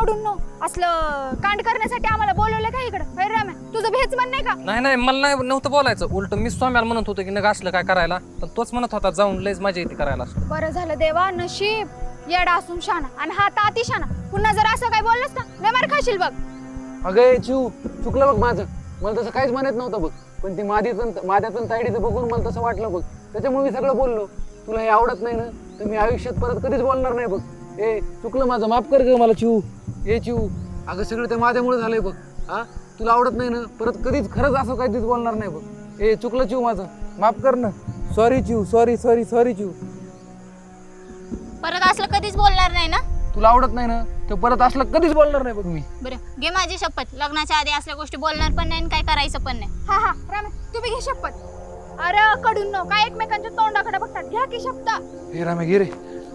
कडून नो असलं कांड करण्यासाठी आम्हाला बोलवलं का इकडं? होय राम्या, तुझं भेच म्हण नाही का? नाही मला नाही नव्हतं बोलायचं. उलट मी स्वाम्याला म्हणत होतो की नग असलं काय करायला, पण तोच म्हणत होता जाऊन लयच मजा येते करायला. बरं झालं देवा, नशीब येडा असून शाना आणि हा ताती शाना. पुन्हा जर असं काय बोललंस ना लय मार खाशील बघ. अगं चिव, चुकलं बघ माझं. मला तसं काहीच म्हणत नव्हतं बघ, पण ती माझ्याचं तायडीचं बघून मला तसं वाटलं बघ, त्याच्यामुळे मी सगळं बोललो. तुला हे आवडत नाही ना तर मी आयुष्यात परत कधीच बोलणार नाही बघ. ए चुकलं माझं, माफ कर ग मला चिव. ए चिव, अगं सगळं ते माझ्यामुळे झालंय बघ. हा, तुला आवडत नाही ना परत कधीच खरंच असं काहीच बोलणार नाही बघ. ए चुकलं चिव माझं, माफ कर ना. सॉरी चिव, सॉरी सॉरी सॉरी चिव. परत असलं कधीच बोलणार नाही ना? तुला आवडत नाही ना तर परत असलं कधीच बोलणार नाही बघ मी. बरं घे माझी शपथ, लग्नाच्या आधी असल्या गोष्टी बोलणार पण नाही आणि काय करायचं पण नाही. हा हा राम्या, तुम्ही घे शपथ. अरे कडून नो काय एकमेकांच्या तोंडाकडे बघतात, घ्या की शब्द. हे रामे घे रे.